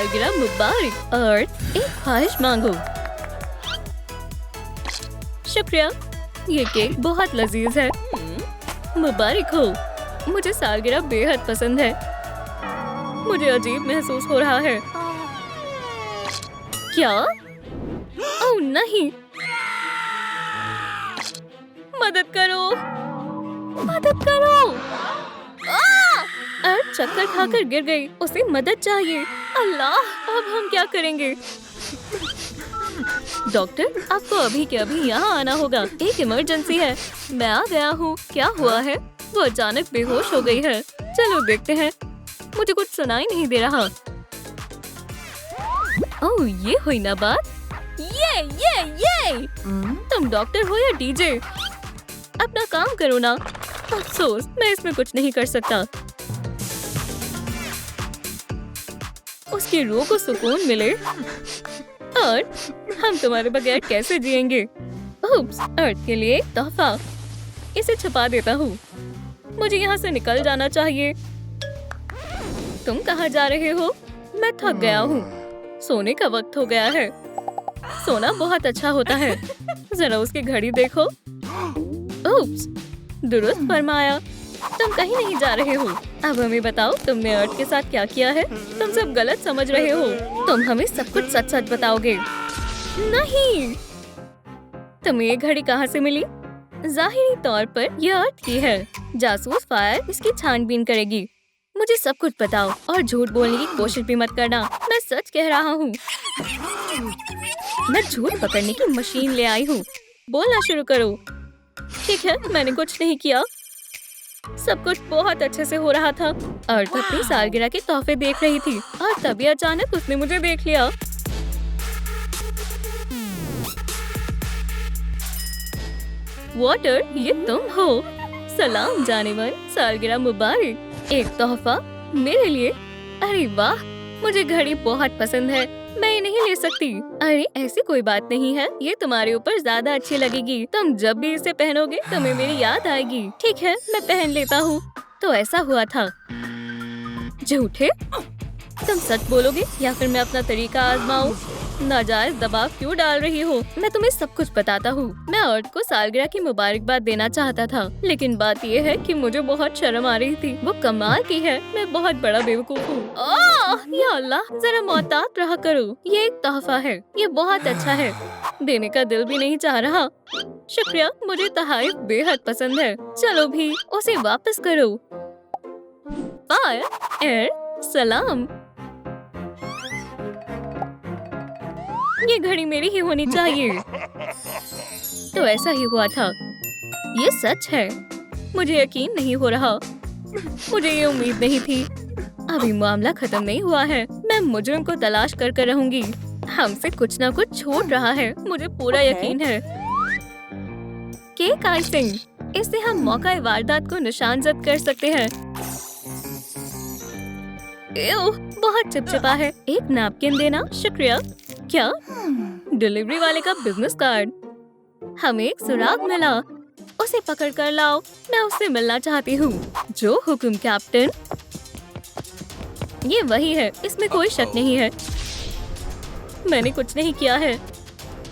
सालगिरह मुबारक। अर्थ, एक ख्वाहिश मांगो। शुक्रिया, ये केक बहुत लजीज है। मुबारक हो। मुझे सालगिरह बेहद पसंद है। मुझे अजीब महसूस हो रहा है। क्या? ओह नहीं, मदद करो, मदद करो। अर्थ चक्कर खाकर गिर गई। उसे मदद चाहिए। अल्लाह, अब हम क्या करेंगे? डॉक्टर, आपको अभी के अभी यहाँ आना होगा। एक इमरजेंसी है। मैं आ गया हूँ। क्या हुआ है? वो अचानक बेहोश हो गई है। चलो देखते हैं। मुझे कुछ सुनाई नहीं दे रहा। ओह, ये हुई ना बात। ये तुम डॉक्टर हो या डीजे? अपना काम करो ना। अफसोस, मैं इसमें कुछ नहीं कर सकता। उसकी रूह को सुकून मिले। और हम तुम्हारे बगैर कैसे जिएंगे? उप्स, अर्थ के लिए एक तोहफा। इसे छुपा देता हूँ। मुझे यहाँ से निकल जाना चाहिए। तुम कहाँ जा रहे हो? मैं थक गया हूँ। सोने का वक्त हो गया है। सोना बहुत अच्छा होता है। जरा उसकी घड़ी देखो। उप्स, दुरुस्त फरमाया। तुम कहीं नहीं जा रहे हो। अब हमें बताओ, तुमने अर्थ के साथ क्या किया है? तुम सब गलत समझ रहे हो। तुम हमें सब कुछ सच सच बताओगे। नहीं। तुम्हें ये घड़ी कहाँ से मिली? जाहिरी तौर पर यह अर्थ की है। जासूस फायर इसकी छानबीन करेगी। मुझे सब कुछ बताओ और झूठ बोलने की कोशिश भी मत करना। मैं सच कह रहा हूँ। मैं झूठ पकड़ने की मशीन ले आई हूँ। बोलना शुरू करो। ठीक है, मैंने कुछ नहीं किया। सब कुछ बहुत अच्छे से हो रहा था। अर्थ अपनी सालगिरह के तोहफे देख रही थी और तभी अचानक उसने मुझे देख लिया। वाटर, ये तुम हो। सलाम जानेमन, सालगिरह मुबारक। एक तोहफा मेरे लिए। अरे वाह, मुझे घड़ी बहुत पसंद है। मैं ये नहीं ले सकती। अरे ऐसी कोई बात नहीं है। ये तुम्हारे ऊपर ज्यादा अच्छी लगेगी। तुम जब भी इसे पहनोगे तुम्हें मेरी याद आएगी। ठीक है, मैं पहन लेता हूँ। तो ऐसा हुआ था। झूठे? तुम सच बोलोगे या फिर मैं अपना तरीका आजमाऊं? नाजायज दबाव क्यों डाल रही हो? मैं तुम्हें सब कुछ बताता हूँ। मैं अर्थ को सालगिरह की मुबारकबाद देना चाहता था, लेकिन बात ये है कि मुझे बहुत शर्म आ रही थी। वो कमाल की है। मैं बहुत बड़ा बेवकूफ हूँ। या अल्लाह, जरा मोहतात रहा करो। ये एक तोहफा है। ये बहुत अच्छा है। देने का दिल भी नहीं चाह रहा। शुक्रिया, मुझे तोहफा बेहद पसंद है। चलो भी उसे वापस करो। फायर, एयर, सलाम। ये घड़ी मेरी ही होनी चाहिए। तो ऐसा ही हुआ था। ये सच है। मुझे यकीन नहीं हो रहा। मुझे ये उम्मीद नहीं थी। अभी मामला खत्म नहीं हुआ है। मैं मुजरिम को तलाश कर रहूंगी। हमसे कुछ ना कुछ छूट रहा है। मुझे पूरा यकीन है। केक आइसिंग, इससे हम मौका वारदात को निशानजद कर सकते हैं। बहुत चिपचिपा है। एक नैपकिन देना। शुक्रिया। क्या? डिलीवरी वाले का बिजनेस कार्ड। हमें एक सुराग मिला। उसे पकड़ कर लाओ। मैं उससे मिलना चाहती हूँ। जो हुक्म कैप्टन। ये वही है, इसमें कोई शक नहीं है। मैंने कुछ नहीं किया है।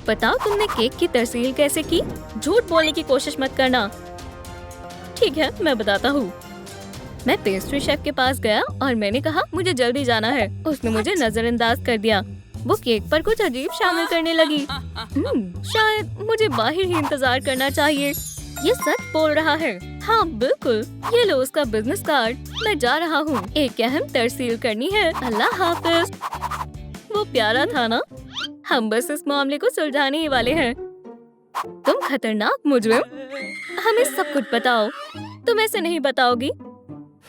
बताओ, तुमने केक की तरसील कैसे की? झूठ बोलने की कोशिश मत करना। ठीक है, मैं बताता हूँ। मैं पेस्ट्री शेफ के पास गया और मैंने कहा मुझे जल्दी जाना है। उसने मुझे नजरअंदाज कर दिया। वो केक पर कुछ अजीब शामिल करने लगी। शायद मुझे बाहर ही इंतजार करना चाहिए। ये सच बोल रहा है। हाँ बिल्कुल, ये लो उसका बिजनेस कार्ड। मैं जा रहा हूँ। एक अहम तरसील करनी है। अल्लाह हाफिज। वो प्यारा था ना? हम बस इस मामले को सुलझाने ही वाले हैं। तुम खतरनाक मुजरिम। हमें सब कुछ बताओ। तुम ऐसे नहीं बताओगी।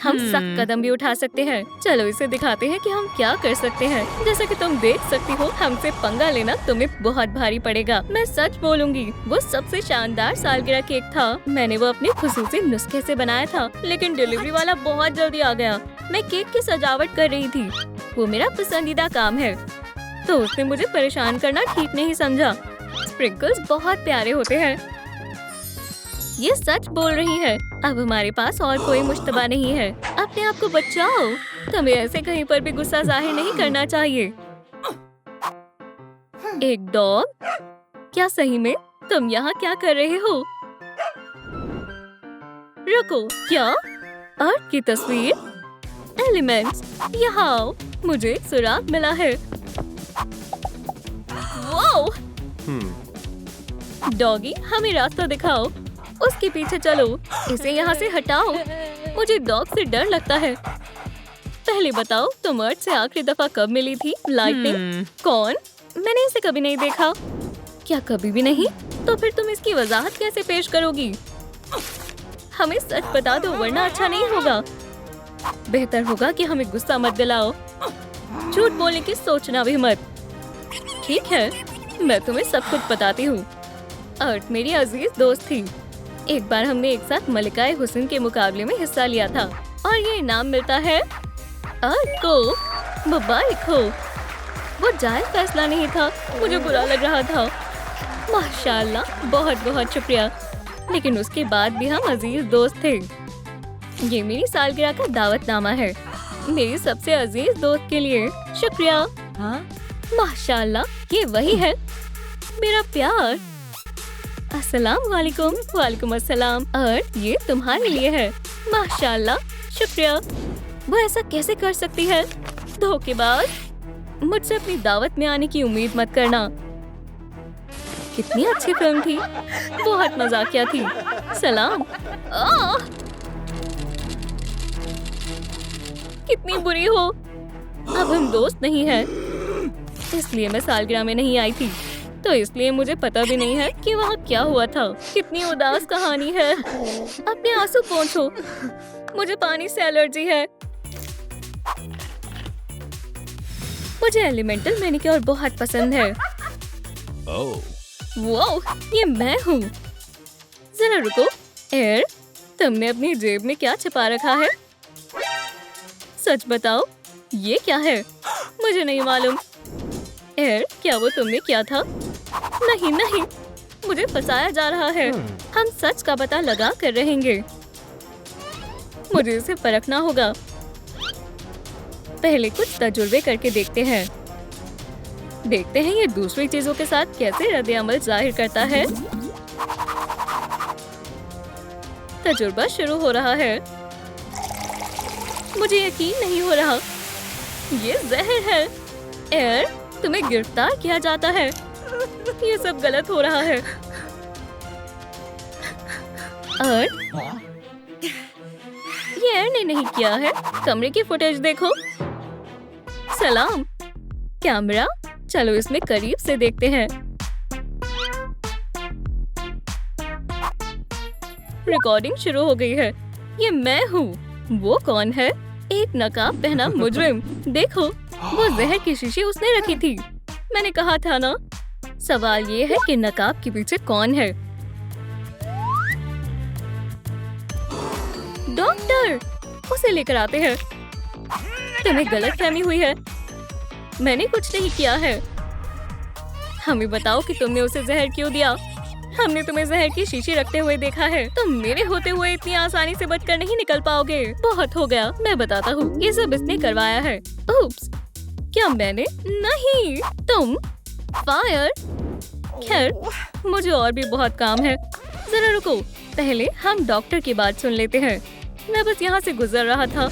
हम सख्त कदम भी उठा सकते हैं। चलो इसे दिखाते हैं कि हम क्या कर सकते हैं। जैसा कि तुम देख सकती हो, हमसे पंगा लेना तुम्हें बहुत भारी पड़ेगा। मैं सच बोलूंगी, वो सबसे शानदार सालगिरह केक था। मैंने वो अपने खुसूसी नुस्खे से बनाया था, लेकिन डिलीवरी वाला बहुत जल्दी आ गया। मैं केक की सजावट कर रही थी। वो मेरा पसंदीदा काम है, तो उसने मुझे परेशान करना ठीक नहीं समझा। स्प्रिंकल्स बहुत प्यारे होते हैं। ये सच बोल रही है। अब हमारे पास और कोई मुश्तबा नहीं है। अपने आप को बचाओ। तुम्हें ऐसे कहीं पर भी गुस्सा जाहिर नहीं करना चाहिए। एक डॉग? क्या सही में? तुम यहाँ क्या कर रहे हो? रुको, क्या? अर्थ की तस्वीर? एलिमेंट्स, यहाँ आओ। मुझे एक सुराग मिला है। वाओ! डॉगी, हमें रास्ता दिखाओ। उसके पीछे चलो। इसे यहाँ से हटाओ। मुझे डॉग से डर लगता है। पहले बताओ, तुम अर्थ से आखिरी दफा कब मिली थी? लाइटनिंग? कौन? मैंने इसे कभी नहीं देखा। क्या कभी भी नहीं? तो फिर तुम इसकी वजाहत कैसे पेश करोगी? हमें सच बता दो वरना अच्छा नहीं होगा। बेहतर होगा कि हमें गुस्सा मत दिलाओ। झूठ बोलने की सोचना भी मत। ठीक है, मैं तुम्हें सब कुछ बताती हूँ। अर्थ मेरी अजीज दोस्त थी। एक बार हमने एक साथ मलिकाए हुस्न के मुकाबले में हिस्सा लिया था और ये इनाम मिलता है अर्थ को। मुबारक हो। वो जायज फैसला नहीं था। मुझे बुरा लग रहा था। माशाल्लाह, बहुत बहुत शुक्रिया। लेकिन उसके बाद भी हम अजीज दोस्त थे। ये मेरी सालगिरह का दावतनामा है। मेरी सबसे अजीज दोस्त के लिए शुक्रिया। माशाल्लाह, ये वही है मेरा प्यार। अस्सलाम वालेकुम। वालेकुम अस्सलाम। अर्थ, ये तुम्हारे लिए है। माशाल्लाह, शुक्रिया। वो ऐसा कैसे कर सकती है? धोखेबाज। मुझसे अपनी दावत में आने की उम्मीद मत करना। कितनी अच्छी फिल्म थी। बहुत मजाकिया थी। सलाम। कितनी बुरी हो। अब हम दोस्त नहीं हैं। इसलिए मैं सालगिरह में नहीं आई थी। तो इसलिए मुझे पता भी नहीं है कि वहाँ क्या हुआ था। कितनी उदास कहानी है। अपने आंसू पोंछो। मुझे पानी से एलर्जी है। मुझे एलिमेंटल मैनिक्योर बहुत पसंद है। वाओ, ये मैं हूँ। जरा रुको। एयर, तुमने अपनी जेब में क्या छिपा रखा है? सच बताओ, ये क्या है? मुझे नहीं मालूम। एयर, क्या वो तुमने किया था? नहीं नहीं, मुझे फंसाया जा रहा है। हम सच का पता लगा कर रहेंगे। मुझे इसे परखना होगा। पहले कुछ तजुर्बे करके देखते हैं। देखते हैं ये दूसरी चीजों के साथ कैसे रद्द-ए-अमल जाहिर करता है। तजुर्बा शुरू हो रहा है। मुझे यकीन नहीं हो रहा। ये जहर है। एयर, तुम्हें गिरफ्तार किया जाता है। ये सब गलत हो रहा है। अर्थ, ये एयर ने नहीं किया है। कमरे की फुटेज देखो। सलाम। कैमरा, चलो इसमें करीब से देखते हैं। रिकॉर्डिंग शुरू हो गई है। ये मैं हूँ। वो कौन है? एक नकाब पहना मुजरिम। देखो, वो जहर की शीशी उसने रखी थी। मैंने कहा था ना। सवाल ये है कि नकाब के पीछे कौन है? डॉक्टर, उसे लेकर आते हैं। तुम्हें गलतफहमी हुई है। मैंने कुछ नहीं किया है। हमें बताओ कि तुमने उसे जहर क्यों दिया? हमने तुम्हें जहर की शीशी रखते हुए देखा है। तुम मेरे होते हुए इतनी आसानी से बचकर नहीं निकल पाओगे। बहुत हो गया, मैं बताता हूँ। ये सब इसने करवाया है। उप्स, क्या मैंने? नहीं, तुम। फायर। खैर, मुझे और भी बहुत काम है। जरा रुको, पहले हम डॉक्टर की बात सुन लेते हैं। मैं बस यहाँ से गुजर रहा था।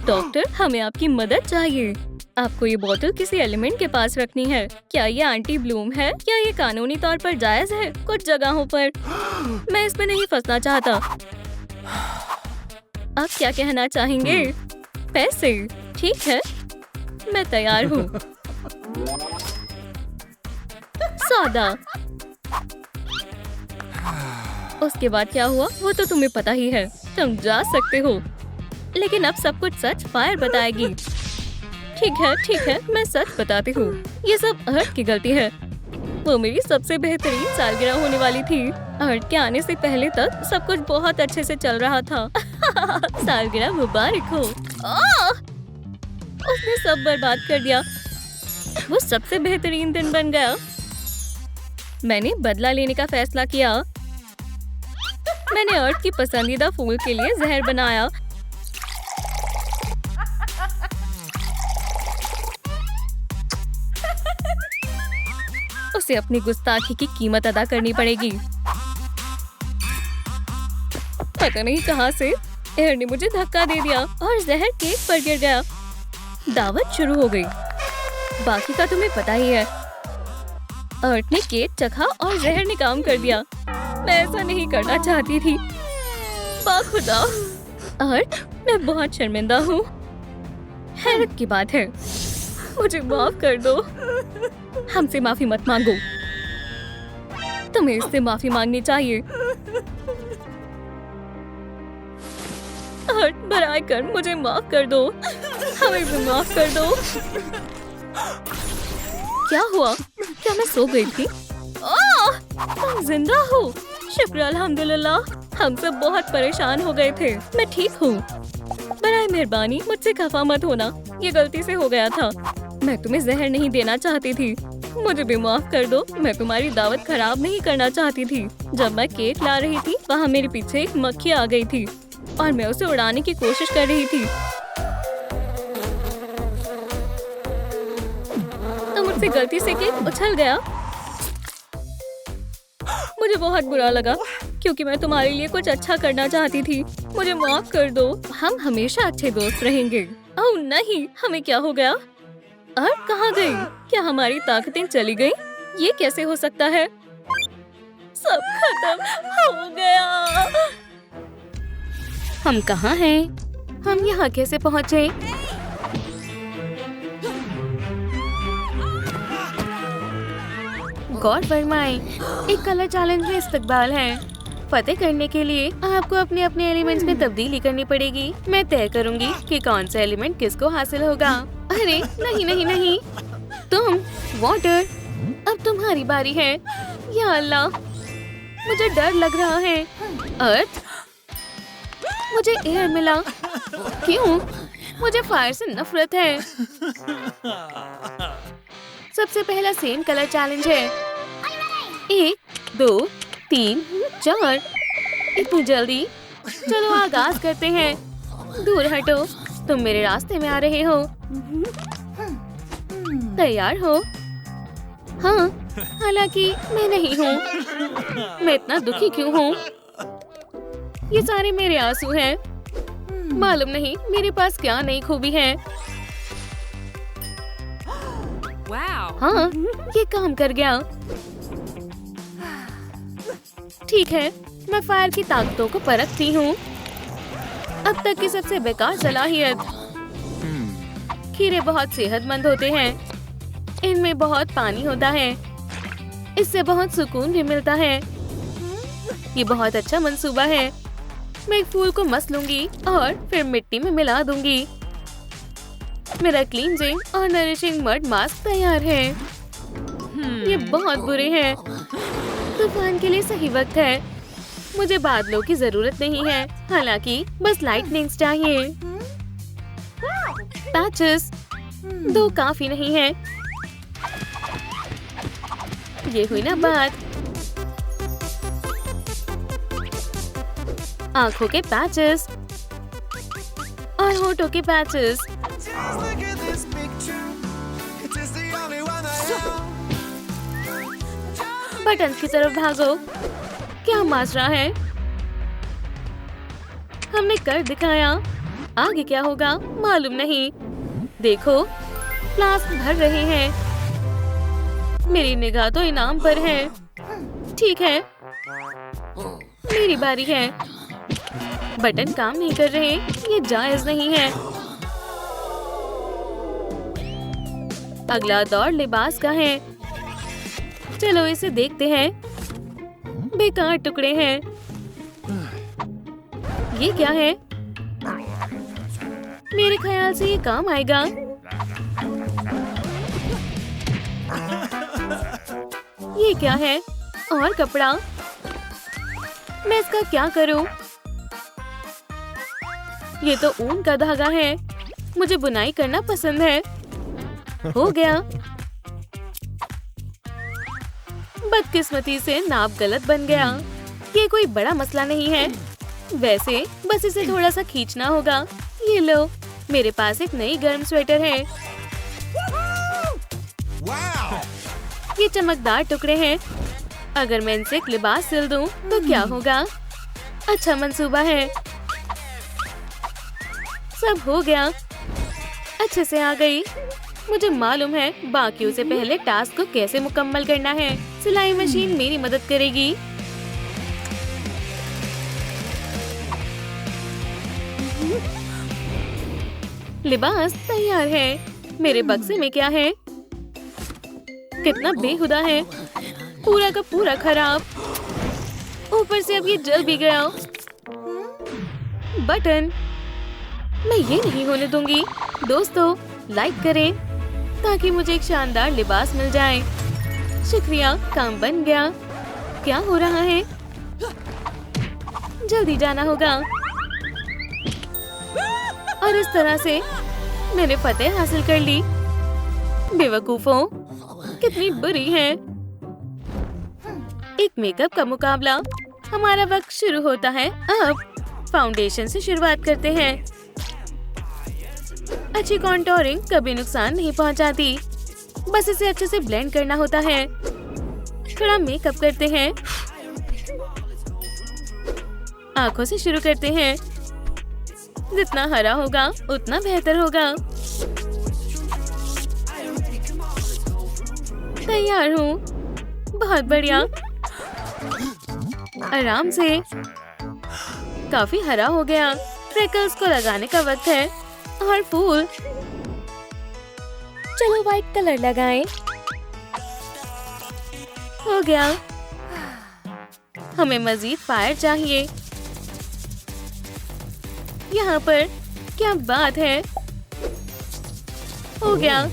डॉक्टर, हमें आपकी मदद चाहिए। आपको ये बोतल किसी एलिमेंट के पास रखनी है। क्या ये एंटी ब्लूम है? क्या ये कानूनी तौर पर जायज है? कुछ जगहों पर। मैं इसमें नहीं फंसना चाहता। आप क्या कहना चाहेंगे? पैसे? ठीक है, मैं तैयार हूँ। सौदा। उसके बाद क्या हुआ वो तो तुम्हें पता ही है। तुम जा सकते हो। लेकिन अब सब कुछ सच फायर बताएगी। ठीक है, मैं सच बताती हूँ। ये सब अर्थ की गलती है। वो मेरी सबसे बेहतरीन सालगिरह होने वाली थी। अर्थ के आने से पहले तक सब कुछ बहुत अच्छे से चल रहा था। सालगिरह मुबारक हो। उसने सब बर्बाद कर दिया। वो सबसे बेहतरीन दिन बन गया। मैंने बदला लेने का फैसला किया। मैंने अर्थ की पसंदीदा फूल के लिए जहर बनाया। उसे अपनी गुस्ताखी की कीमत अदा करनी पड़ेगी। पता नहीं कहां से एयर ने मुझे धक्का दे दिया और जहर केक पर गिर गया। दावत शुरू हो गई। बाकी का तुम्हें पता ही है। अर्ट ने केक चखा और जहर ने काम कर दिया। मैं ऐसा नहीं करना चाहती थी। खुदा, अर्ट, मैं बहुत शर्मिंदा हूँ। हैरत की बात है। मुझे माफ कर दो। हमसे माफी मत मांगो। तुम्हें इससे माफी मांगनी चाहिए। अर्ट, बराए कर मुझे माफ कर दो। हमें भी माफ कर दो। क्या हुआ? क्या मैं सो गई थी? तुम जिंदा हो? शुक्र अल्हम्दुलिल्लाह। हम सब बहुत परेशान हो गए थे। मैं ठीक हूँ। बराए मेहरबानी मुझसे खफा मत होना। ये गलती से हो गया था। मैं तुम्हें जहर नहीं देना चाहती थी। मुझे भी माफ कर दो। मैं तुम्हारी दावत खराब नहीं करना चाहती थी। जब मैं केक ला रही थी वहाँ मेरे पीछे एक मक्खी आ गई थी और मैं उसे उड़ाने की कोशिश कर रही थी। तो मुझसे गलती से केक उछल गया। मुझे बहुत बुरा लगा क्योंकि मैं तुम्हारे लिए कुछ अच्छा करना चाहती थी। मुझे माफ कर दो। हम हमेशा अच्छे दोस्त रहेंगे। ओह नहीं, हमें क्या हो गया? अर्ट कहाँ गई? क्या हमारी ताकतें चली गई? ये कैसे हो सकता है? सब खत्म हो गया। हम कहाँ हैं? हम यहाँ कैसे पहुँचे? गौर फरमाएं, एक कलर चैलेंज में इस्तकबाल है। फतेह करने के लिए आपको अपने अपने एलिमेंट्स में तब्दीली करनी पड़ेगी। मैं तय करूंगी कि कौन सा एलिमेंट किसको हासिल होगा। अरे नहीं नहीं नहीं, तुम वाटर, अब तुम्हारी बारी है। या अल्लाह, मुझे डर लग रहा है। अर्थ, मुझे एयर मिला। क्यों? मुझे फायर से नफरत है। सबसे पहला सेम कलर चैलेंज है। 1, 2, 3, 4। इतनी जल्दी? चलो आगाज करते हैं। दूर हटो, तुम मेरे रास्ते में आ रहे हो। तैयार हो? हाँ, हालांकि मैं नहीं हूँ। मैं इतना दुखी क्यों हूँ? ये सारे मेरे आंसू हैं। मालूम नहीं मेरे पास क्या नई खूबी है। हाँ, ये काम कर गया। ठीक है, मैं फायर की ताकतों को परखती हूँ। अब तक की सबसे बेकार सलाहियत। खीरे बहुत सेहतमंद होते हैं। इनमें बहुत पानी होता है। इससे बहुत सुकून भी मिलता है। ये बहुत अच्छा मंसूबा है। मैं एक फूल को मस लूंगी और फिर मिट्टी में मिला दूंगी। मेरा क्लींजिंग और नरिशिंग मड मास्क तैयार है। ये बहुत बुरे हैं। तूफान के लिए सही वक्त है। मुझे बादलों की जरूरत नहीं है, हालांकि बस लाइटनिंग्स चाहिए। पैचेस 2 काफी नहीं है। ये हुई ना बात। आंखों के पैचेस और होठों के पैचेस। बटन की तरफ भागो। क्या माजरा है? हमने कर दिखाया। आगे क्या होगा मालूम नहीं। देखो, फ्लास्क भर रहे हैं। मेरी निगाह तो इनाम पर है। ठीक है, मेरी बारी है। बटन काम नहीं कर रहे। ये जायज नहीं है। अगला दौर लिबास का है। चलो इसे देखते हैं। बेकार टुकड़े हैं। ये क्या है? मेरे ख्याल से ये काम आएगा। ये क्या है? और कपड़ा। मैं इसका क्या करूं? ये तो ऊन का धागा है। मुझे बुनाई करना पसंद है। हो गया। बदकिस्मती से नाप गलत बन गया। ये कोई बड़ा मसला नहीं है। वैसे बस इसे थोड़ा सा खींचना होगा। ये लो, मेरे पास एक नई गर्म स्वेटर है। ये चमकदार टुकड़े हैं। अगर मैं इनसे एक लिबास सिल दूं तो क्या होगा? अच्छा मंसूबा है। सब हो गया, अच्छे से आ गई। मुझे मालूम है बाकियों से पहले टास्क को कैसे मुकम्मल करना है। सिलाई मशीन मेरी मदद करेगी। लिबास तैयार है। मेरे बक्से में क्या है? कितना बेहुदा है, पूरा का पूरा खराब। ऊपर से अब ये जल भी गया। बटन, मैं ये नहीं होने दूंगी। दोस्तों लाइक करें ताकि मुझे एक शानदार लिबास मिल जाए। शुक्रिया, काम बन गया। क्या हो रहा है? जल्दी जाना होगा। और इस तरह से मैंने फतेह हासिल कर ली। बेवकूफों, कितनी बुरी है। एक मेकअप का मुकाबला। हमारा वक्त शुरू होता है। अब फाउंडेशन से शुरुआत करते हैं। अच्छी कॉन्टोरिंग कभी नुकसान नहीं पहुंचाती। बस इसे अच्छे से ब्लेंड करना होता है। थोड़ा मेकअप करते हैं। आंखों से शुरू करते हैं। जितना हरा होगा उतना बेहतर होगा। तैयार हूँ। बहुत बढ़िया। आराम से। काफी हरा हो गया। फ्रेकल्स को लगाने का वक्त है। और फूल। चलो व्हाइट कलर लगाएं। हो गया। हमें मजीद फायर चाहिए। यहाँ पर क्या बात है। हो गया।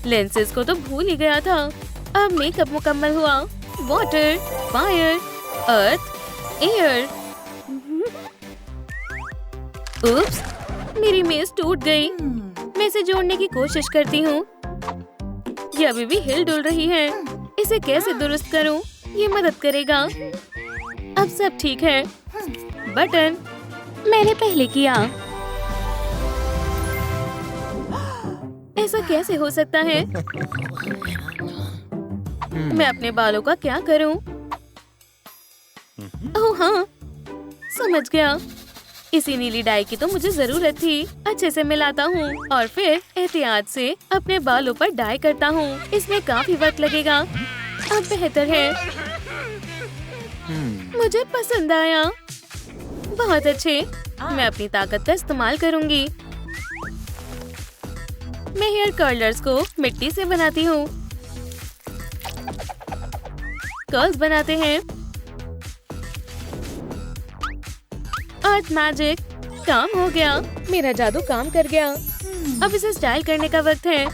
लेंसेज को तो भूल ही गया था। अब मेकअप मुकम्मल हुआ। वाटर, फायर, अर्थ, एयर। उप्स, मेरी मेज टूट गई। मैं इसे जोड़ने की कोशिश करती हूँ। ये अभी भी हिल डुल रही है। इसे कैसे दुरुस्त करूँ? ये मदद करेगा। अब सब ठीक है। बटन, मैंने पहले किया। ऐसा कैसे हो सकता है? मैं अपने बालों का क्या करूं? ओह हाँ, समझ गया। इसी नीली डाई की तो मुझे जरूरत थी। अच्छे से मिलाता हूँ और फिर एहतियात से अपने बालों पर डाई करता हूँ। इसमें काफी वक्त लगेगा। अब बेहतर है। मुझे पसंद आया। बहुत अच्छे। मैं अपनी ताकत का इस्तेमाल करूंगी। मैं हेयर कर्लर्स को मिट्टी से बनाती हूँ। कर्ल्स बनाते हैं। अर्थ मैजिक, काम हो गया। मेरा जादू काम कर गया। अब इसे स्टाइल करने का वक्त है।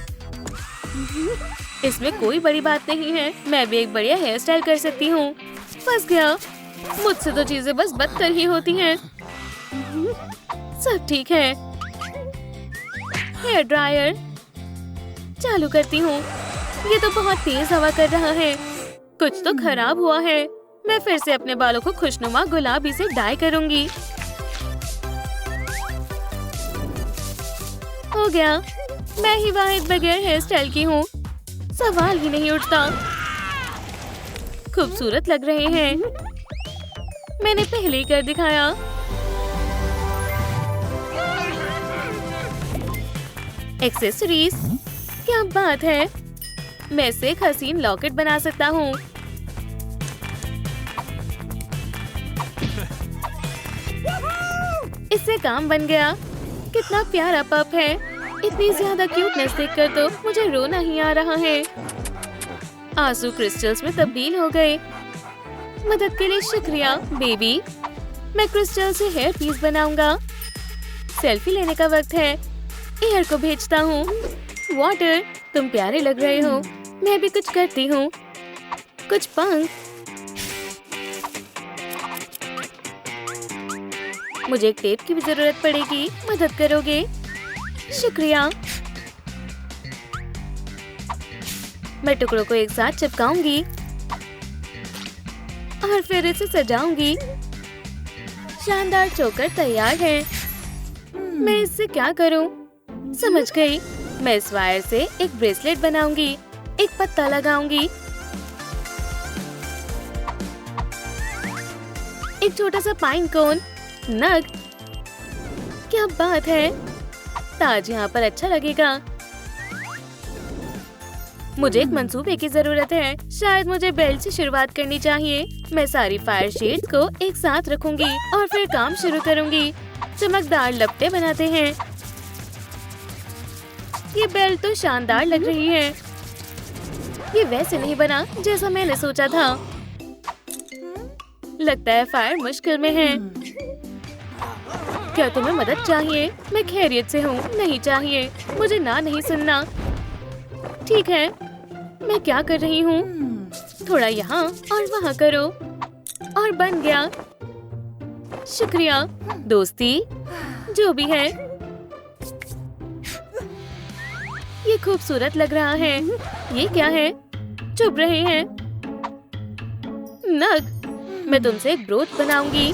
इसमें कोई बड़ी बात नहीं है। मैं भी एक बढ़िया हेयर स्टाइल कर सकती हूँ। फंस गया। मुझसे तो चीजें बस बदतर ही होती हैं। सब ठीक है। हेयर ड्रायर चालू करती हूँ। ये तो बहुत तेज हवा कर रहा है। कुछ तो खराब हुआ है। मैं फिर से अपने बालों को खुशनुमा गुलाबी से डाई करूंगी। हो गया। मैं ही वाहिद बगैर हेयर स्टाइल की हूँ। सवाल ही नहीं उठता। खूबसूरत लग रहे हैं। मैंने पहले ही कर दिखाया। एक्सेसरीज, क्या बात है। मैं इससे एक हसीन लॉकेट बना सकता हूँ। इससे काम बन गया। कितना प्यारा पप है। इतनी ज्यादा क्यूटनेस देखकर तो मुझे रोना ही आ रहा है। आंसू क्रिस्टल्स में तब्दील हो गए। मदद के लिए शुक्रिया बेबी। मैं क्रिस्टल से हेयर पीस बनाऊंगा। सेल्फी लेने का वक्त है। एयर को भेजता हूँ। वाटर, तुम प्यारे लग रहे हो। मैं भी कुछ करती हूँ। कुछ पंख। मुझे एक टेप की भी जरूरत पड़ेगी। मदद करोगे? शुक्रिया। मैं टुकड़ों को एक साथ चिपकाऊंगी और फिर इसे सजाऊंगी। शानदार चोकर तैयार है। मैं इससे क्या करूं? समझ गई। मैं इस वायर से एक ब्रेसलेट बनाऊंगी। एक पत्ता लगाऊंगी एक छोटा सा पाइन कोन। नग, क्या बात है, ताज यहाँ पर अच्छा लगेगा। मुझे एक मंसूबे की जरूरत है। शायद मुझे बेल्ट से शुरुआत करनी चाहिए। मैं सारी फायर शेड्स को एक साथ रखूंगी और फिर काम शुरू करूंगी। चमकदार लपटे बनाते हैं। ये बेल्ट तो शानदार लग रही है। ये वैसे नहीं बना जैसा मैंने सोचा था। लगता है फायर मुश्किल में है। क्या तुम्हें मदद चाहिए? मैं खैरियत से हूँ। नहीं चाहिए, मुझे ना नहीं सुनना। ठीक है, मैं क्या कर रही हूँ? थोड़ा यहाँ और वहाँ करो और बन गया। शुक्रिया दोस्ती, जो भी है। ये खूबसूरत लग रहा है। ये क्या है? चुप रहे हैं। नग, मैं तुमसे एक ब्रोच बनाऊंगी।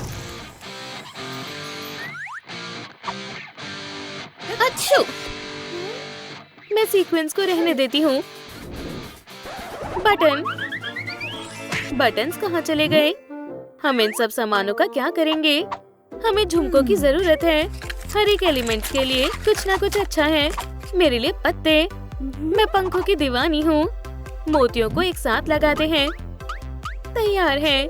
अच्छू, मैं सीक्वेंस को रहने देती हूँ। बटन्स कहाँ चले गए? हम इन सब सामानों का क्या करेंगे? हमें झुमकों की जरूरत है। हर एक एलिमेंट्स के लिए कुछ ना कुछ अच्छा है। मेरे लिए पत्ते। मैं पंखों की दीवानी हूँ। मोतियों को एक साथ लगाते हैं। तैयार है।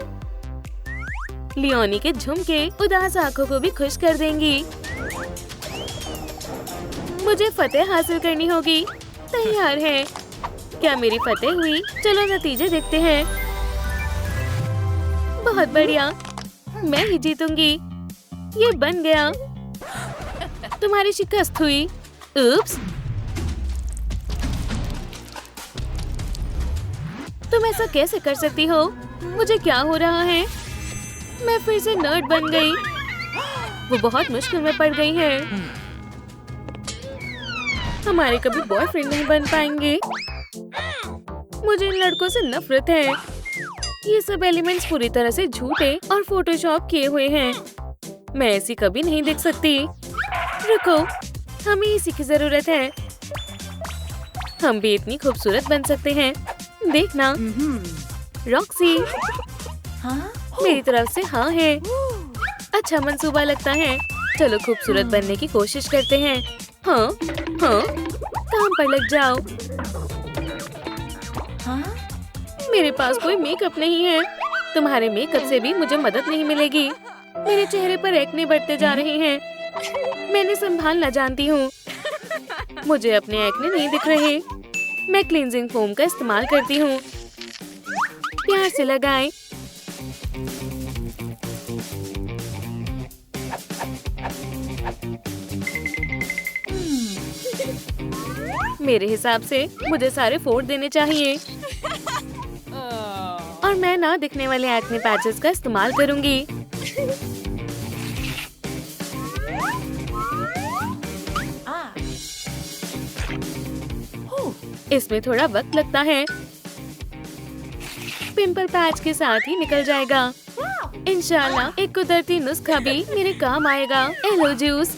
लियोनी के झुमके उदास आंखों को भी खुश कर देंगी। मुझे फतेह हासिल करनी होगी। तैयार है। क्या मेरी फतेह हुई? चलो नतीजे देखते हैं। बहुत बढ़िया, मैं ही जीतूंगी। ये बन गया। तुम्हारी शिकस्त हुई। उप्स, तुम ऐसा कैसे कर सकती हो? मुझे क्या हो रहा है? मैं फिर से नर्ड बन गई। वो बहुत मुश्किल में पड़ गई है। हमारे कभी बॉयफ्रेंड नहीं बन पाएंगे। मुझे इन लड़कों से नफरत है। ये सब एलिमेंट्स पूरी तरह से झूठे और फोटोशॉप किए हुए हैं। मैं ऐसी कभी नहीं देख सकती। रुको, हमें इसी की जरूरत है। हम भी इतनी खूबसूरत बन सकते हैं। देखना, रॉक्सी, मेरी तरफ से हाँ है। अच्छा मंसूबा लगता है। चलो खूबसूरत बनने की कोशिश करते हैं। हाँ हाँ, काम पर लग जाओ। मेरे पास कोई मेकअप नहीं है। तुम्हारे मेकअप से भी मुझे मदद नहीं मिलेगी। मेरे चेहरे पर एक्ने बढ़ते जा रहे हैं। मैंने संभालना जानती हूँ। मुझे अपने एक्ने नहीं दिख रहे। मैं क्लींजिंग फोम का इस्तेमाल करती हूँ। प्यार से लगाएं। मेरे हिसाब से मुझे सारे फोड़ देने चाहिए। और मैं ना दिखने वाले एक्ने पैचेस का इस्तेमाल करूंगी। इसमें थोड़ा वक्त लगता है। पिंपल पैच के साथ ही निकल जाएगा। इंशाल्लाह एक कुदरती नुस्खा भी मेरे काम आएगा। एलो जूस,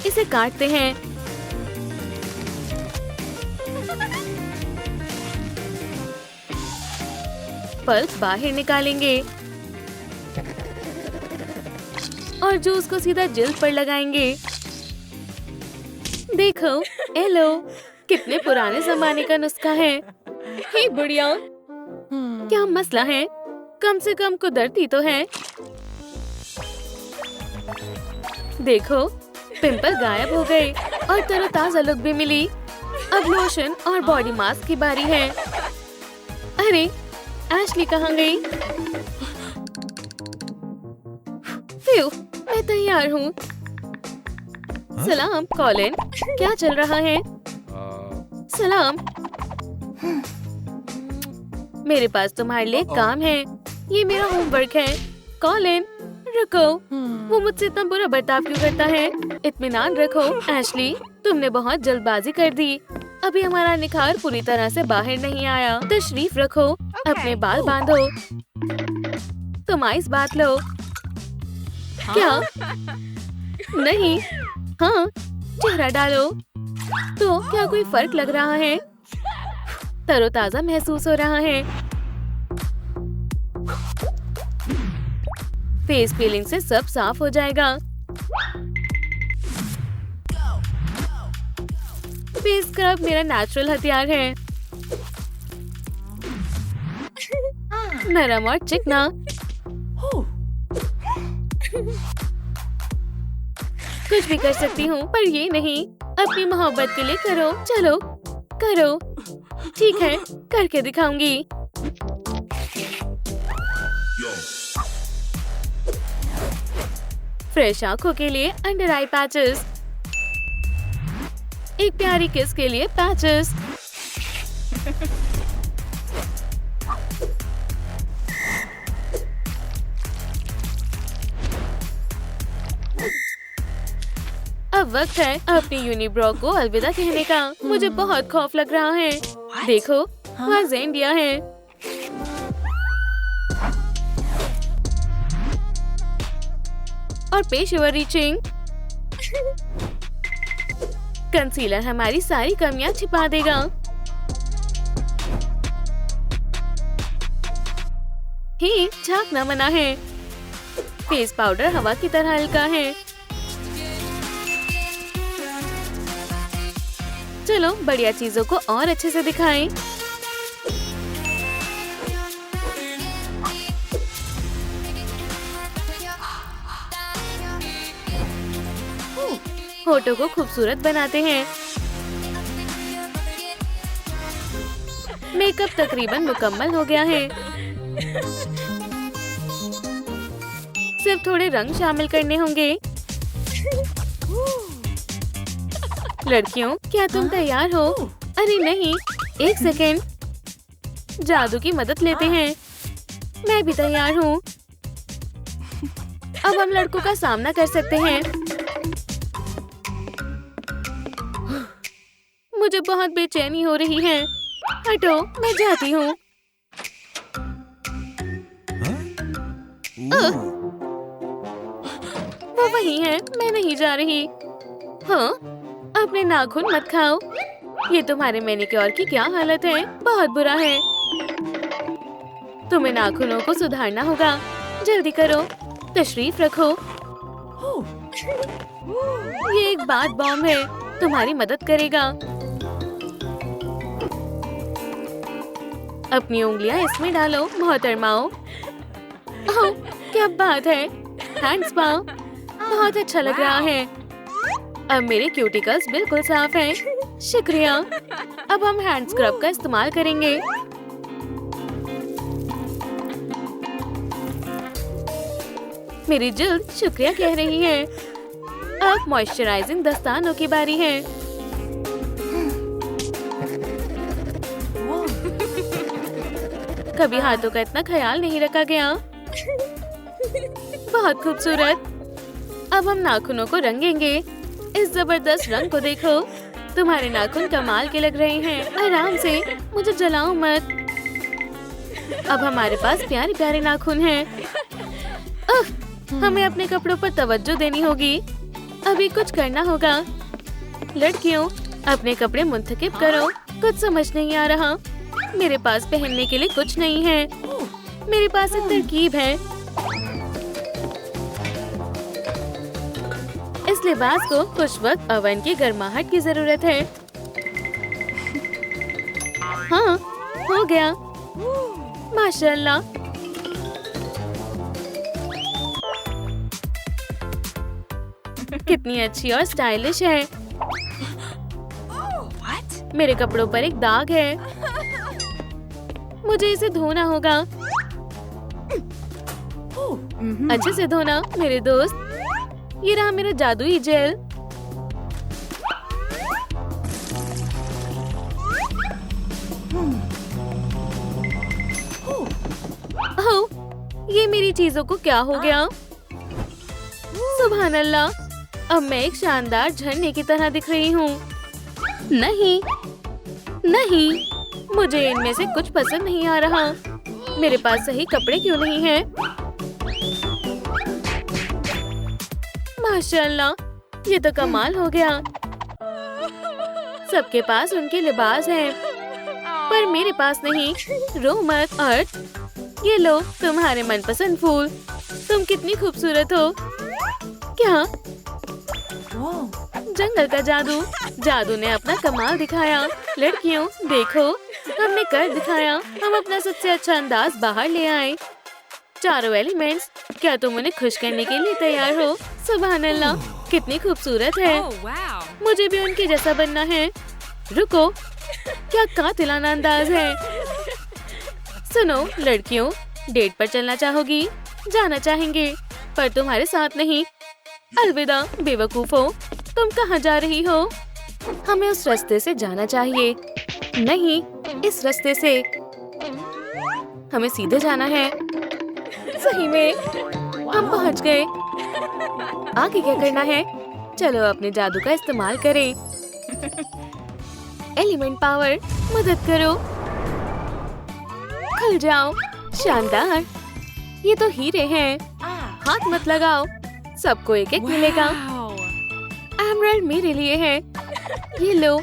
इसे काटते हैं। पल्प बाहर निकालेंगे और जूस को सीधा जिल्द पर लगाएंगे। देखो, एलो, कितने पुराने जमाने का नुस्खा है। हे बढ़िया। क्या मसला है? कम से कम कुदरती तो है। देखो, पिंपल गायब हो गए और तरोताजा लुक भी मिली। अब लोशन और बॉडी मास्क की बारी है। अरे, एशली कहाँ गई? फ्यू, मैं तैयार हूँ। सलाम कॉलिन, क्या चल रहा है? सलाम। मेरे पास तुम्हारे लिए काम है। ये मेरा होमवर्क है। कॉलिन, रुको, वो मुझसे इतना बुरा बर्ताव क्यों करता है? इत्मीनान रखो। एशली, तुमने बहुत जल्दबाजी कर दी। अभी हमारा निखार पूरी तरह से बाहर नहीं आया। तशरीफ रखो। अपने बाल बांधो। तुम आइस बात लो। क्या? नहीं। हाँ, चेहरा डालो। तो क्या कोई फर्क लग रहा है? तरोताजा महसूस हो रहा है। फेस पीलिंग से सब साफ हो जाएगा। फेस स्क्रब मेरा नेचुरल हथियार है। नरम और चिकना। कुछ भी कर सकती हूँ पर ये नहीं। अपनी मोहब्बत के लिए करो। चलो करो। ठीक है, करके दिखाऊंगी। फ्रेश आंखों के लिए अंडर आई पैचेस। एक प्यारी किस के लिए पैचेस। अब वक्त है अपनी यूनिब्रो को अलविदा कहने का। मुझे बहुत खौफ लग रहा है। देखो, वहाँ ज़ेंडिया है। और पेशेवर रीचिंग। कंसीलर हमारी सारी कमियां छिपा देगा। ही झांकना मना है। फेस पाउडर हवा की तरह हल्का है। चलो बढ़िया चीजों को और अच्छे से दिखाएं। होठों को खूबसूरत बनाते हैं। मेकअप तकरीबन मुकम्मल हो गया है। सिर्फ थोड़े रंग शामिल करने होंगे। लड़कियों, क्या तुम तैयार हो? अरे नहीं, एक सेकेंड। जादू की मदद लेते हैं। मैं भी तैयार हूँ। अब हम लड़कों का सामना कर सकते हैं। मुझे बहुत बेचैनी हो रही है। हटो, मैं जाती हूँ। वो वही है, मैं नहीं जा रही। हाँ, अपने नाखून मत खाओ। ये तुम्हारे मैनिक्योर की क्या हालत है? बहुत बुरा है। तुम्हें नाखूनों को सुधारना होगा। जल्दी करो, तशरीफ रखो। ये एक बात बॉम्ब है, तुम्हारी मदद करेगा। अपनी उंगलियां इसमें डालो, मोहतरमाओ। ओह, क्या बात है। हैंड्स पाओ, बहुत अच्छा लग रहा है। अब मेरे क्यूटिकल्स बिल्कुल साफ हैं। शुक्रिया। अब हम हैंड स्क्रब का इस्तेमाल करेंगे। मेरी जिल्द शुक्रिया कह रही है। अब मॉइस्चराइजिंग दस्तानों की बारी है। कभी हाथों का इतना ख्याल नहीं रखा गया। बहुत खूबसूरत। अब हम नाखूनों को रंगेंगे। इस जबरदस्त रंग को देखो। तुम्हारे नाखून कमाल के लग रहे हैं। आराम से, मुझे जलाओ मत। अब हमारे पास प्यारे प्यारे नाखून हैं। हमें अपने कपड़ों पर तवज्जो देनी होगी। अभी कुछ करना होगा। लड़कियों, अपने कपड़े मुंतखब करो। कुछ समझ नहीं आ रहा। मेरे पास पहनने के लिए कुछ नहीं है। मेरे पास एक तरकीब है। इस लिबास को कुछ वक्त ओवन की गर्माहट की जरूरत है। हाँ, हो गया। माशाल्लाह। कितनी अच्छी और स्टाइलिश है। मेरे कपड़ों पर एक दाग है। मुझे इसे धोना होगा। अच्छे से धोना मेरे दोस्त। ये रहा मेरा जादुई जेल। ओह, ये मेरी चीजों को क्या हो गया? सुभान अल्लाह, अब मैं एक शानदार झरने की तरह दिख रही हूँ। नहीं, नहीं, मुझे इनमें से कुछ पसंद नहीं आ रहा। मेरे पास सही कपड़े क्यों नहीं हैं? माशाल्लाह, ये तो कमाल हो गया। सबके पास उनके लिबास हैं, पर मेरे पास नहीं। रो मत। अर्थ, ये लो तुम्हारे मनपसंद फूल। तुम कितनी खूबसूरत हो। क्या? जंगल का जादू। जादू ने अपना कमाल दिखाया। लड़कियों देखो, हमने कर दिखाया। हम अपना सबसे अच्छा अंदाज बाहर ले आए। चारों एलिमेंट्स, क्या तुम उन्हें खुश करने के लिए तैयार हो? सुभान अल्लाह, कितनी खूबसूरत है। मुझे भी उनके जैसा बनना है। रुको, क्या कातिलाना अंदाज है। सुनो लड़कियों, डेट पर चलना चाहोगी? जाना चाहेंगे, पर तुम्हारे साथ नहीं। अलविदा बेवकूफो, तुम कहाँ जा रही हो? हमें उस रास्ते से जाना चाहिए। नहीं, इस रास्ते से। हमें सीधे जाना है। सही में, हम पहुँच गए। आगे क्या करना है? चलो अपने जादू का इस्तेमाल करें। एलिमेंट पावर, मदद करो। खुल जाओ। शानदार, ये तो हीरे हैं। हाथ मत लगाओ, सबको एक एक मिलेगा। एमराल्ड मेरे लिए है, ये लो।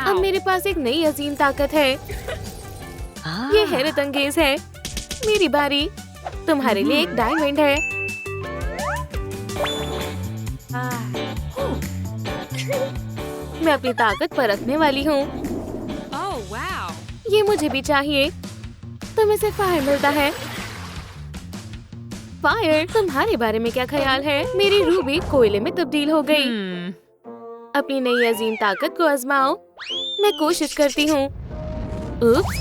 अब मेरे पास एक नई अजीम ताकत है। ये हैरत अंगेज है। मेरी बारी। तुम्हारे लिए एक डायमंड है। मैं अपनी ताकत परखने वाली हूँ। ये मुझे भी चाहिए। तुम्हें से फायर मिलता है। फायर, तुम्हारे बारे में क्या ख्याल है? मेरी रूबी कोयले में तब्दील हो गई। अपनी नई अजीम ताकत को आजमाओ। मैं कोशिश करती हूँ। उप्स,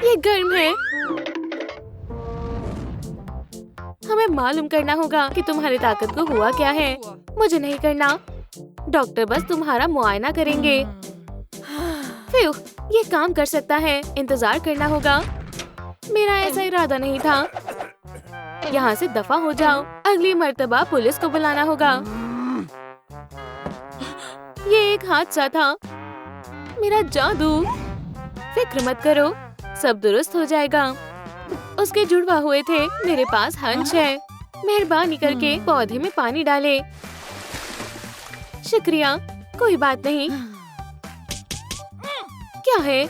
ये गर्म है। हमें मालूम करना होगा कि तुम्हारी ताकत को हुआ क्या है। मुझे नहीं करना। डॉक्टर बस तुम्हारा मुआयना करेंगे। फ्यू, ये काम कर सकता है। इंतजार करना होगा। मेरा ऐसा इरादा नहीं था। यहाँ से दफा हो जाओ। अगली मर्तबा पुलिस को बुलाना होगा। ये एक हादसा था। मेरा जादू। फिक्र मत करो, सब दुरुस्त हो जाएगा। उसके जुड़वा हुए थे। मेरे पास हंच है। मेहरबानी करके पौधे में पानी डाले। शुक्रिया, कोई बात नहीं। क्या है?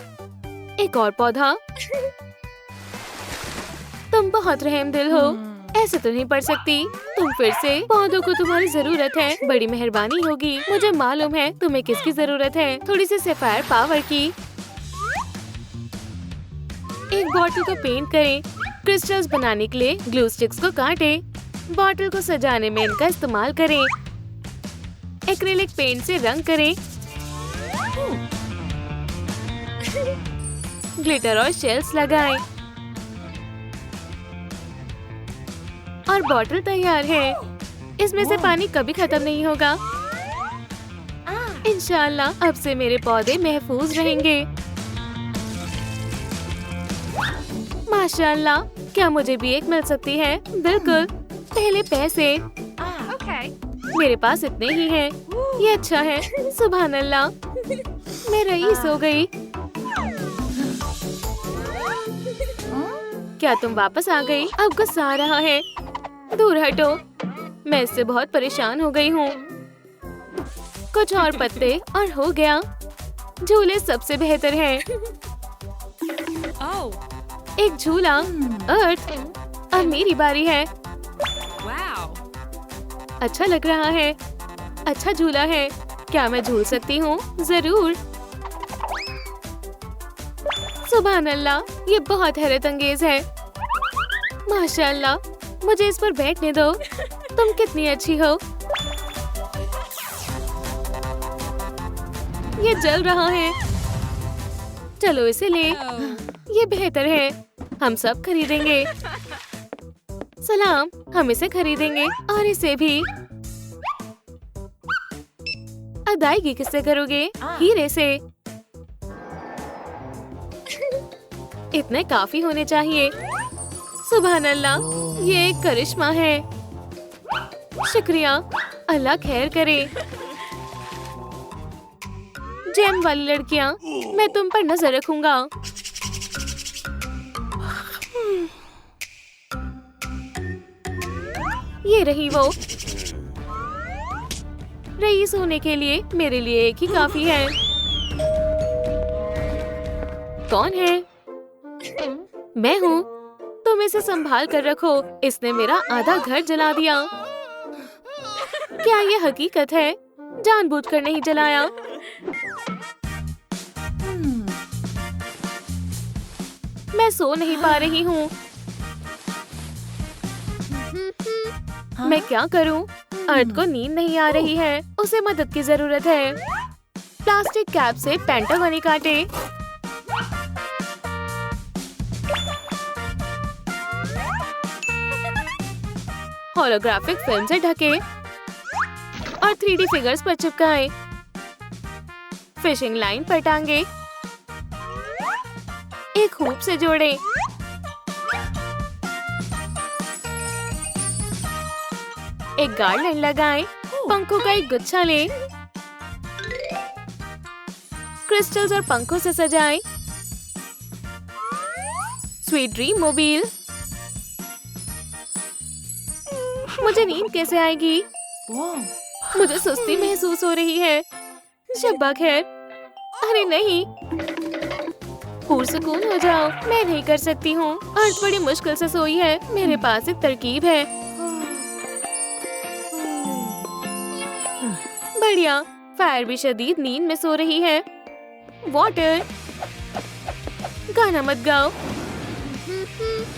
एक और पौधा। तुम बहुत रहमदिल हो। ऐसे तो नहीं पढ़ सकती। तुम फिर से। पौधों को तुम्हारी जरूरत है। बड़ी मेहरबानी होगी। मुझे मालूम है तुम्हें किसकी जरूरत है। थोड़ी सी सफायर पावर की। एक बॉटल को पेंट करें। क्रिस्टल्स बनाने के लिए ग्लू स्टिक्स को काटें। बॉटल को सजाने में इनका इस्तेमाल करें। एक्रिलिक पेंट से रंग करें। ग्लिटर और शेल्स लगाएं। और बॉटल तैयार है। इसमें से पानी कभी खत्म नहीं होगा। इंशाल्लाह अब से मेरे पौधे महफूज रहेंगे। माशाल्लाह, क्या मुझे भी एक मिल सकती है? बिल्कुल, पहले पैसे। मेरे पास इतने ही हैं। ये अच्छा है। सुभान अल्लाह, मैं रईस हो गई। क्या तुम वापस आ गई? अब गुस्सा आ रहा है। दूर हटो, मैं इससे बहुत परेशान हो गई हूँ। कुछ और पत्ते और हो गया। झूले सबसे बेहतर हैं। एक झूला। अर्थ, अब मेरी बारी है। अच्छा लग रहा है। अच्छा झूला है। क्या मैं झूल सकती हूँ? जरूर। सुभान अल्लाह, ये बहुत हैरत अंगेज है। माशाल्लाह, मुझे इस पर बैठने दो। तुम कितनी अच्छी हो। ये जल रहा है। चलो इसे ले। ये बेहतर है। हम सब खरीदेंगे। सलाम, हम इसे खरीदेंगे और इसे भी। अदायगी किससे करोगे? हीरे से। इतने काफी होने चाहिए। सुभान अल्लाह, ये एक करिश्मा है। शुक्रिया, अल्लाह खैर करे। जेम वाली लड़कियां, मैं तुम पर नजर रखूंगा। ये रही वो। रईस होने के लिए मेरे लिए एक ही काफी है। कौन है? मैं हूँ। तुम इसे संभाल कर रखो। इसने मेरा आधा घर जला दिया। क्या ये हकीकत है? जानबूझकर नहीं जलाया। मैं सो नहीं पा रही हूँ। मैं क्या करूँ? अर्थ को नींद नहीं आ रही है। उसे मदद की जरूरत है। प्लास्टिक कैप से पेंटागन काटे। होलोग्राफिक फिल्म से ढके और 3D फिगर्स पर चिपकाए। फिशिंग लाइन पर टांगे। एक हुक से जोड़े। एक गार्डन लगाए। पंखों का एक गुच्छा ले। क्रिस्टल्स और पंखों से सजाए। Sweet dream mobile. मुझे नींद कैसे आएगी? मुझे सुस्ती महसूस हो रही है। शब्बा खैर। अरे नहीं, पुरसुकून हो जाओ। मैं नहीं कर सकती हूँ। अर्थ बड़ी मुश्किल से सोई है। मेरे पास एक तरकीब है। बढ़िया। फायर भी शदीद नींद में सो रही है। वाटर। गाना मत गाओ।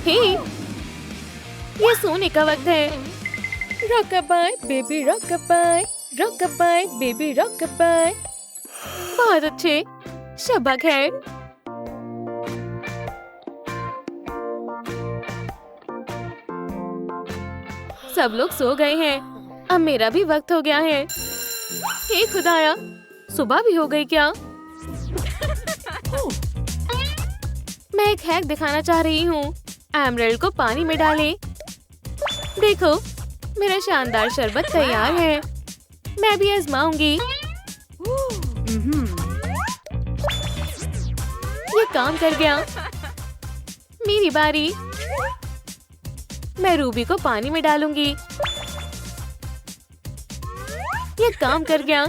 हे, ये सोने का वक्त है। रॉकअबाई बेबी रॉकअबाई, रॉकअबाई बेबी रॉकअबाई। बहुत अच्छे। शब्बा खैर। सब लोग सो गए हैं। अब मेरा भी वक्त हो गया है। हे खुदाया, सुबह भी हो गई क्या? मैं एक हैक दिखाना चाह रही हूँ। एमरल्ड को पानी में डालें। देखो, मेरा शानदार शरबत तैयार है। मैं भी आजमाऊंगी। ये काम कर गया। मेरी बारी। मैं रूबी को पानी में डालूंगी। ये काम कर गया।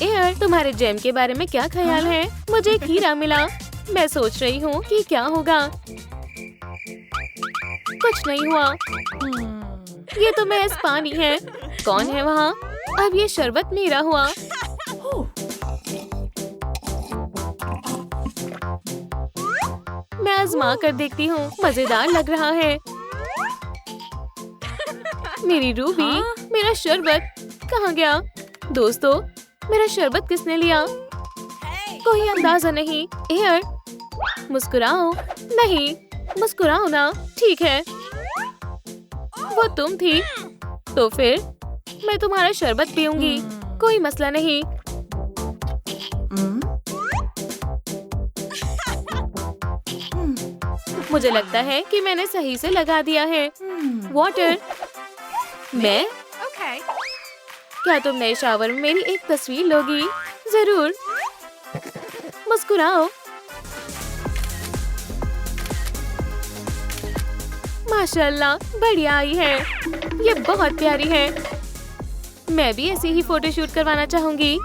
यार, तुम्हारे जेम के बारे में क्या ख्याल है? मुझे एक हीरा मिला। मैं सोच रही हूँ कि क्या होगा। कुछ नहीं हुआ। ये तो महज पानी है। कौन है वहाँ? अब ये शरबत मेरा हुआ। मैं आजमा कर देखती हूँ। मजेदार लग रहा है। मेरी रूबी, मेरा शरबत कहाँ गया? दोस्तों, मेरा शरबत किसने लिया? कोई अंदाजा नहीं। एयर, मुस्कुराओ। नहीं, मुस्कुराओ ना। ठीक है, वो तुम थी। तो फिर मैं तुम्हारा शरबत पीऊंगी। कोई मसला नहीं। मुझे लगता है कि मैंने सही से लगा दिया है। वाटर। मैं? क्या तुम नए शावर में मेरी एक तस्वीर लोगी? जरूर। मुस्कुराओ। माशाल्लाह, बढ़िया आई है। ये बहुत प्यारी है। मैं भी ऐसी ही फोटोशूट करवाना चाहूंगी।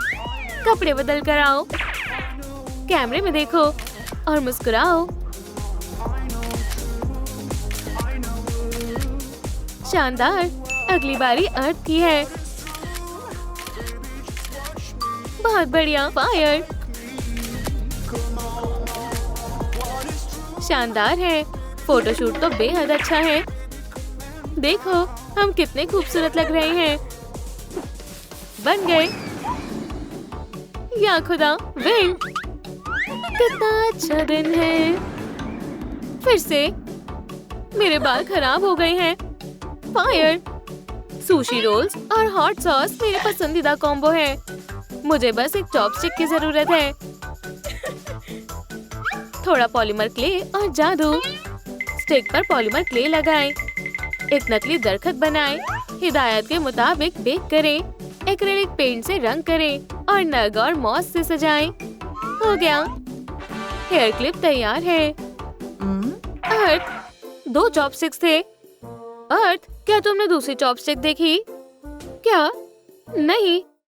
कपड़े बदल कर आओ। कैमरे में देखो और मुस्कुराओ। शानदार। अगली बारी अर्थ की है। बहुत बढ़िया। फायर। शानदार है। फोटोशूट तो बेहद अच्छा है। देखो, हम कितने खूबसूरत लग रहे हैं। बन गए। या खुदा, विंग। कितना अच्छा दिन है। फिर से मेरे बाल खराब हो गए हैं। फायर। सुशी रोल्स और हॉट सॉस मेरे पसंदीदा कॉम्बो है। मुझे बस एक चॉपस्टिक की जरूरत है। थोड़ा पॉलीमर क्ले और जादू। स्टिक पर पॉलीमर क्ले लगाएं। एक नकली दरख्त बनाएं। हिदायत के मुताबिक बेक करें। एक्रिलिक पेंट से रंग करें और नग और मॉस से सजाएं। हो गया। हेयर क्लिप तैयार है। अर्थ, 2 चॉपस्टिक्स थे। अर्थ, क्या तुमने दूसरी चॉपस्टिक देखी? क्या? नहीं,